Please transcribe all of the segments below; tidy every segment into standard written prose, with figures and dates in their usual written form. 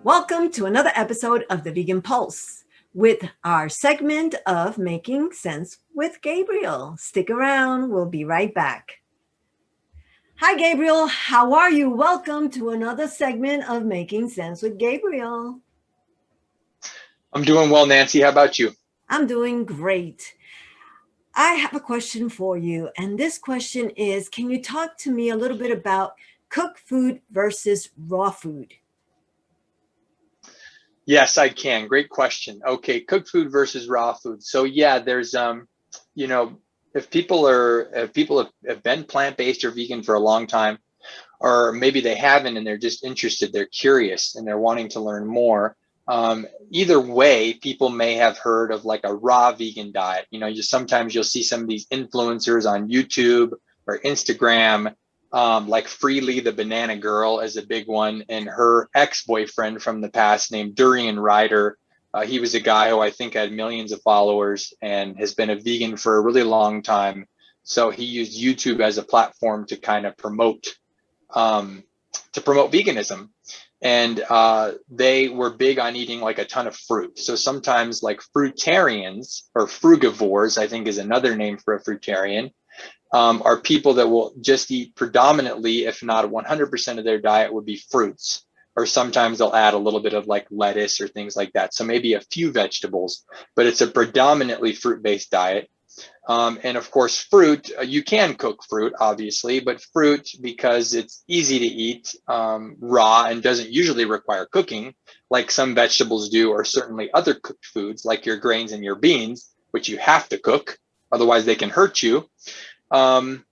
Welcome to another episode of the Vegan Pulse with our segment of Making Sense with Gabriel. Stick around, we'll be right back. Hi, Gabriel. How are you? Welcome to another segment of Making Sense with Gabriel. I'm doing well, Nancy. How about you? I'm doing great. I have a question for you, and this question is, can you talk to me a little bit about cooked food versus raw food? Yes, I can. Great question. Okay, cooked food versus raw food. So yeah, there's you know, if people have been plant-based or vegan for a long time, or maybe they haven't and they're just interested, they're curious and they're wanting to learn more. Either way, people may have heard of like a raw vegan diet. Sometimes you'll see some of these influencers on YouTube or Instagram, like Freely the Banana Girl is a big one, and her ex-boyfriend from the past named Durian Ryder. He was a guy who I think had millions of followers and has been a vegan for a really long time. So he used YouTube as a platform to kind of um, promote veganism. And they were big on eating like a ton of fruit. So sometimes like fruitarians or frugivores, I think is another name for a fruitarian, are people that will just eat predominantly, if not 100% of their diet would be fruits. Or sometimes they'll add a little bit of like lettuce or things like that. So maybe a few vegetables, but it's a predominantly fruit-based diet. And of course, fruit, you can cook fruit, obviously, but fruit, because it's easy to eat raw and doesn't usually require cooking, like some vegetables do, or certainly other cooked foods, like your grains and your beans, which you have to cook, otherwise they can hurt you. Um,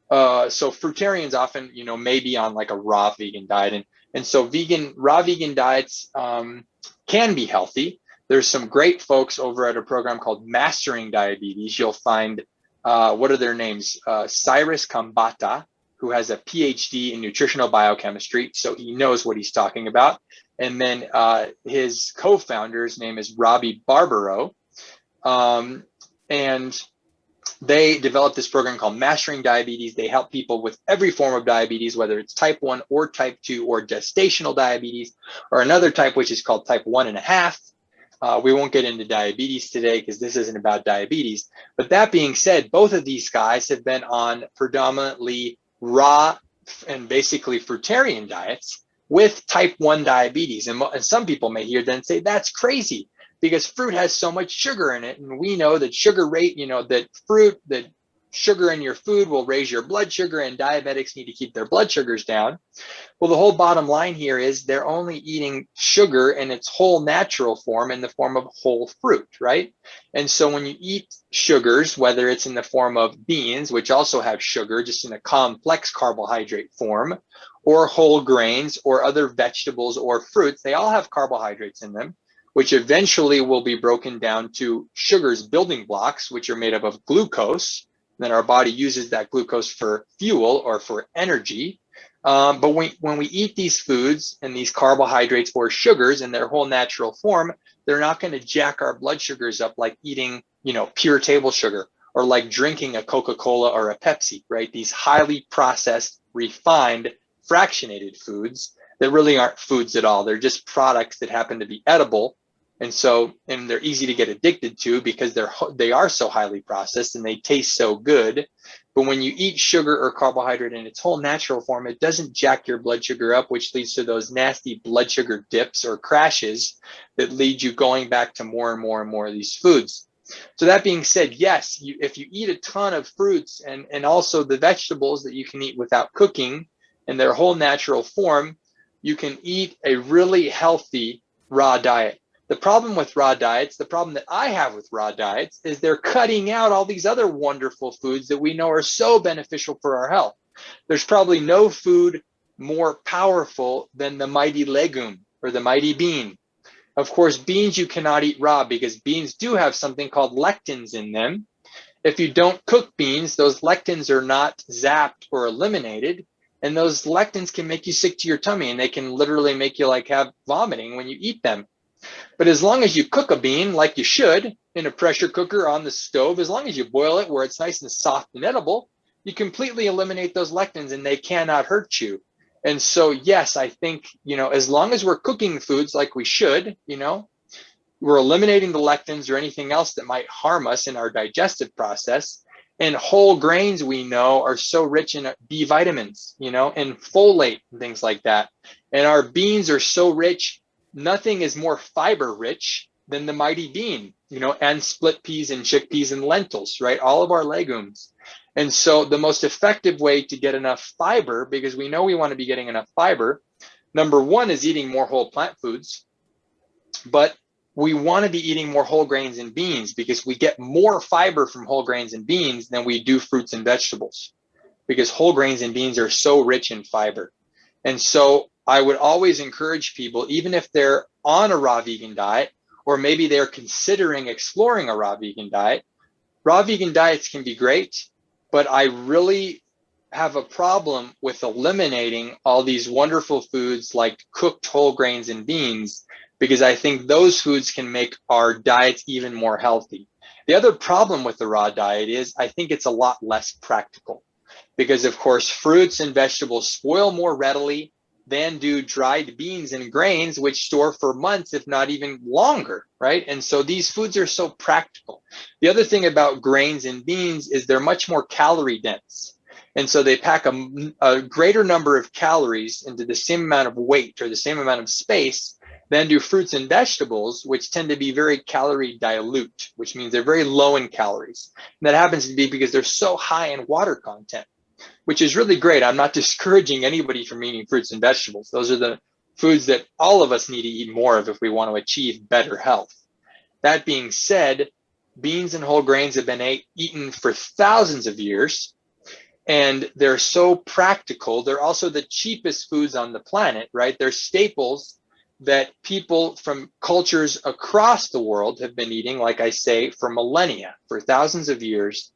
so fruitarians often, may be on like a raw vegan diet. And so raw vegan diets can be healthy. There's some great folks over at a program called Mastering Diabetes. You'll find, what are their names? Cyrus Kambata, who has a PhD in nutritional biochemistry, so he knows what he's talking about. And then his co-founder's name is Robbie Barbaro. And they developed this program called Mastering Diabetes. They help people with every form of diabetes, whether it's type 1 or type 2 or gestational diabetes, or another type, which is called type 1.5. We won't get into diabetes today because this isn't about diabetes. But that being said, both of these guys have been on predominantly raw and basically fruitarian diets with type 1 diabetes. And some people may hear that and say, that's crazy, because fruit has so much sugar in it. And we know that that sugar in your food will raise your blood sugar, and diabetics need to keep their blood sugars down. Well, the whole bottom line here is they're only eating sugar in its whole natural form, in the form of whole fruit, right? And so when you eat sugars, whether it's in the form of beans, which also have sugar, just in a complex carbohydrate form, or whole grains, or other vegetables or fruits, they all have carbohydrates in them, which eventually will be broken down to sugar's building blocks, which are made up of glucose. Then our body uses that glucose for fuel or for energy. But when we eat these foods and these carbohydrates or sugars in their whole natural form, they're not going to jack our blood sugars up like eating, pure table sugar, or like drinking a Coca-Cola or a Pepsi, right? These highly processed, refined, fractionated foods that really aren't foods at all. They're just products that happen to be edible. And they're easy to get addicted to because they are so highly processed and they taste so good. But when you eat sugar or carbohydrate in its whole natural form, it doesn't jack your blood sugar up, which leads to those nasty blood sugar dips or crashes that lead you going back to more and more and more of these foods. So that being said, yes, if you eat a ton of fruits and also the vegetables that you can eat without cooking in their whole natural form, you can eat a really healthy raw diet. The problem with raw diets, the problem that I have with raw diets, is they're cutting out all these other wonderful foods that we know are so beneficial for our health. There's probably no food more powerful than the mighty legume or the mighty bean. Of course, beans you cannot eat raw because beans do have something called lectins in them. If you don't cook beans, those lectins are not zapped or eliminated. And those lectins can make you sick to your tummy, and they can literally make you like have vomiting when you eat them. But as long as you cook a bean like you should in a pressure cooker on the stove, as long as you boil it where it's nice and soft and edible, you completely eliminate those lectins and they cannot hurt you. And so, yes, I think, as long as we're cooking foods like we should, we're eliminating the lectins or anything else that might harm us in our digestive process. And whole grains, we know, are so rich in B vitamins, and folate and things like that. And our beans are so rich. Nothing is more fiber rich than the mighty bean, and split peas and chickpeas and lentils, right? All of our legumes. And so the most effective way to get enough fiber, because we know we want to be getting enough fiber, number one is eating more whole plant foods, but we want to be eating more whole grains and beans because we get more fiber from whole grains and beans than we do fruits and vegetables, because whole grains and beans are so rich in fiber. And so I would always encourage people, even if they're on a raw vegan diet, or maybe they're considering exploring a raw vegan diets can be great, but I really have a problem with eliminating all these wonderful foods like cooked whole grains and beans, because I think those foods can make our diets even more healthy. The other problem with the raw diet is I think it's a lot less practical, because of course fruits and vegetables spoil more readily than do dried beans and grains, which store for months, if not even longer, right? And so these foods are so practical. The other thing about grains and beans is they're much more calorie dense. And so they pack a greater number of calories into the same amount of weight or the same amount of space than do fruits and vegetables, which tend to be very calorie dilute, which means they're very low in calories. And that happens to be because they're so high in water content, which is really great. I'm not discouraging anybody from eating fruits and vegetables. Those are the foods that all of us need to eat more of if we want to achieve better health. That being said, beans and whole grains have been eaten for thousands of years, and they're so practical. They're also the cheapest foods on the planet, right? They're staples that people from cultures across the world have been eating, like I say, for millennia, for thousands of years.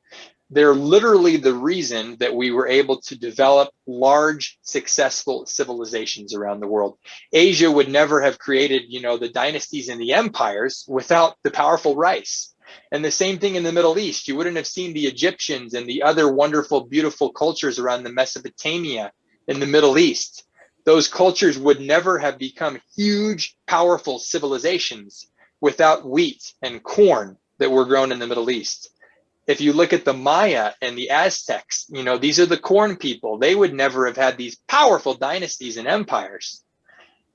They're literally the reason that we were able to develop large, successful civilizations around the world. Asia would never have created, the dynasties and the empires without the powerful rice. And the same thing in the Middle East. You wouldn't have seen the Egyptians and the other wonderful, beautiful cultures around the Mesopotamia in the Middle East. Those cultures would never have become huge, powerful civilizations without wheat and corn that were grown in the Middle East. If you look at the Maya and the Aztecs, these are the corn people. They would never have had these powerful dynasties and empires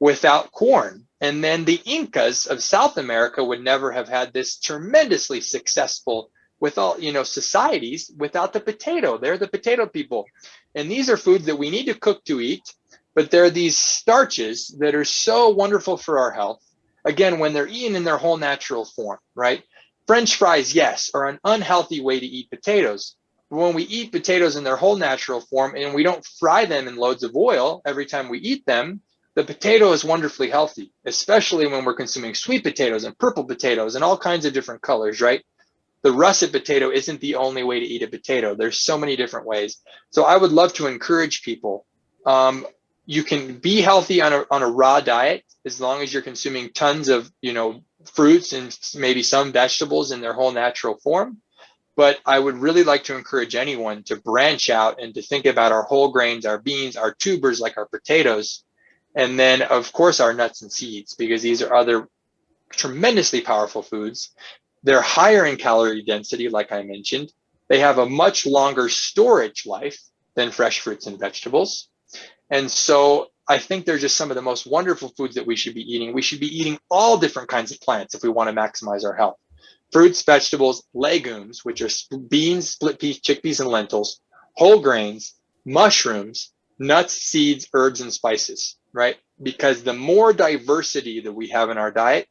without corn. And then the Incas of South America would never have had this tremendously successful with all, societies without the potato. They're the potato people. And these are foods that we need to cook to eat, but they're these starches that are so wonderful for our health. Again, when they're eaten in their whole natural form, right? French fries, yes, are an unhealthy way to eat potatoes. But when we eat potatoes in their whole natural form and we don't fry them in loads of oil every time we eat them, the potato is wonderfully healthy, especially when we're consuming sweet potatoes and purple potatoes and all kinds of different colors, right? The russet potato isn't the only way to eat a potato. There's so many different ways. So I would love to encourage people. You can be healthy on a raw diet as long as you're consuming tons of, fruits and maybe some vegetables in their whole natural form. But I would really like to encourage anyone to branch out and to think about our whole grains, our beans, our tubers like our potatoes, and then of course our nuts and seeds, because these are other tremendously powerful foods. They're higher in calorie density, like I mentioned. They have a much longer storage life than fresh fruits and vegetables. And so I think they're just some of the most wonderful foods that we should be eating. We should be eating all different kinds of plants if we want to maximize our health. Fruits, vegetables, legumes, which are beans, split peas, chickpeas, and lentils, whole grains, mushrooms, nuts, seeds, herbs, and spices, right? Because the more diversity that we have in our diet,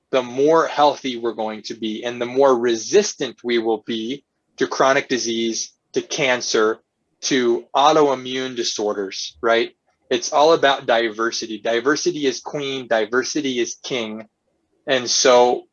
the more healthy we're going to be and the more resistant we will be to chronic disease, to cancer, to autoimmune disorders, right? It's all about diversity. Diversity is queen, diversity is king. And so,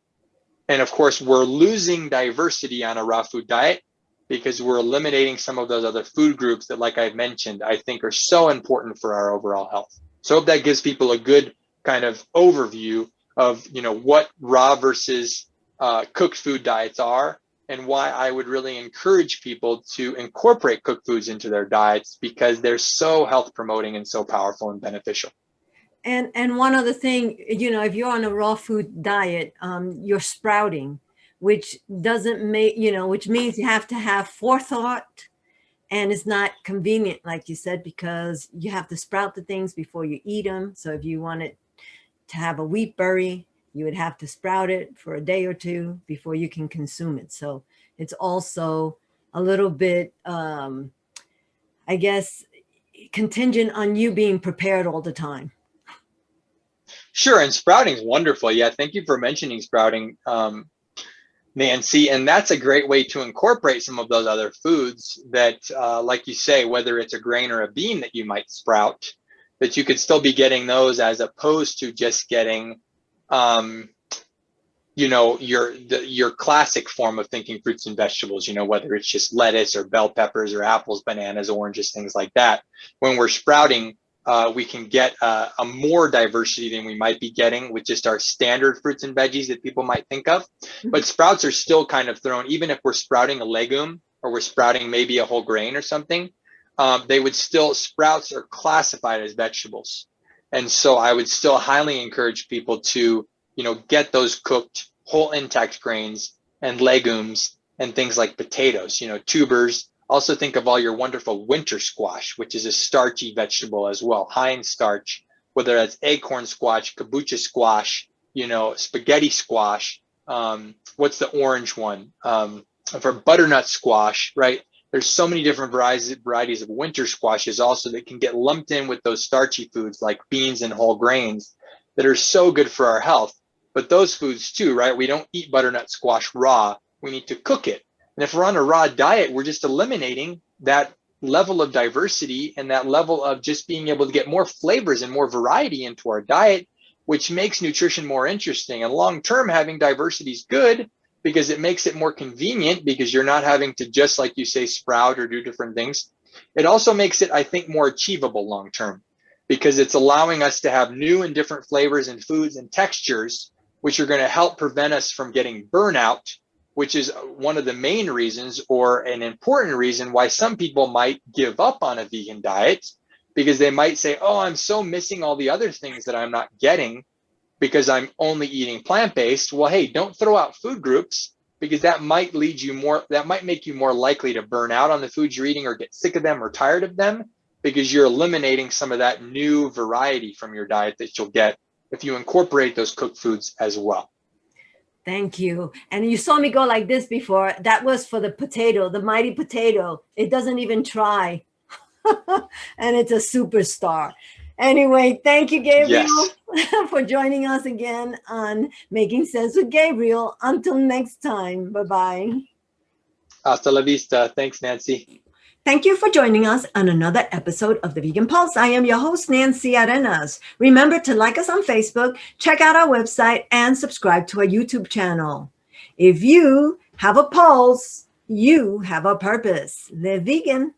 and of course, we're losing diversity on a raw food diet because we're eliminating some of those other food groups that, like I've mentioned, I think are so important for our overall health. So I hope that gives people a good kind of overview of, what raw versus cooked food diets are, and why I would really encourage people to incorporate cooked foods into their diets, because they're so health promoting and so powerful and beneficial. And one other thing, if you're on a raw food diet, you're sprouting, which doesn't make, which means you have to have forethought, and it's not convenient, like you said, because you have to sprout the things before you eat them. So if you wanted to have a wheat berry, you would have to sprout it for a day or two before you can consume it. So it's also a little bit, I guess, contingent on you being prepared all the time. Sure, and sprouting is wonderful. Yeah, thank you for mentioning sprouting, Nancy. And that's a great way to incorporate some of those other foods that, like you say, whether it's a grain or a bean that you might sprout, that you could still be getting those, as opposed to just getting, your classic form of thinking fruits and vegetables, whether it's just lettuce or bell peppers or apples, bananas, oranges, things like that. When we're sprouting, we can get a more diversity than we might be getting with just our standard fruits and veggies that people might think of. But sprouts are still kind of thrown, even if we're sprouting a legume or we're sprouting maybe a whole grain or something, they would still, sprouts are classified as vegetables. And so I would still highly encourage people to, get those cooked whole intact grains and legumes and things like potatoes, tubers. Also think of all your wonderful winter squash, which is a starchy vegetable as well, high in starch, whether that's acorn squash, kabocha squash, spaghetti squash. What's the orange one? For butternut squash, right? There's so many different varieties of winter squashes also that can get lumped in with those starchy foods like beans and whole grains that are so good for our health. But those foods too, right? We don't eat butternut squash raw. We need to cook it. And if we're on a raw diet, we're just eliminating that level of diversity and that level of just being able to get more flavors and more variety into our diet, which makes nutrition more interesting. And long term, having diversity is good because it makes it more convenient, because you're not having to, just like you say, sprout or do different things. It also makes it, I think, more achievable long term, because it's allowing us to have new and different flavors and foods and textures, which are going to help prevent us from getting burnout, which is one of the main reasons, or an important reason, why some people might give up on a vegan diet, because they might say, oh, I'm so missing all the other things that I'm not getting because I'm only eating plant-based. Well, hey, don't throw out food groups, because that might make you more likely to burn out on the foods you're eating or get sick of them or tired of them, because you're eliminating some of that new variety from your diet that you'll get if you incorporate those cooked foods as well. Thank you. And you saw me go like this before. That was for the potato, the mighty potato. It doesn't even try. And it's a superstar. Anyway, thank you, Gabriel, Yes. for joining us again on Making Sense with Gabriel. Until next time. Bye-bye. Hasta la vista. Thanks, Nancy. Thank you for joining us on another episode of The Vegan Pulse. I am your host, Nancy Arenas. Remember to like us on Facebook, check out our website, and subscribe to our YouTube channel. If you have a pulse, you have a purpose. Live vegan.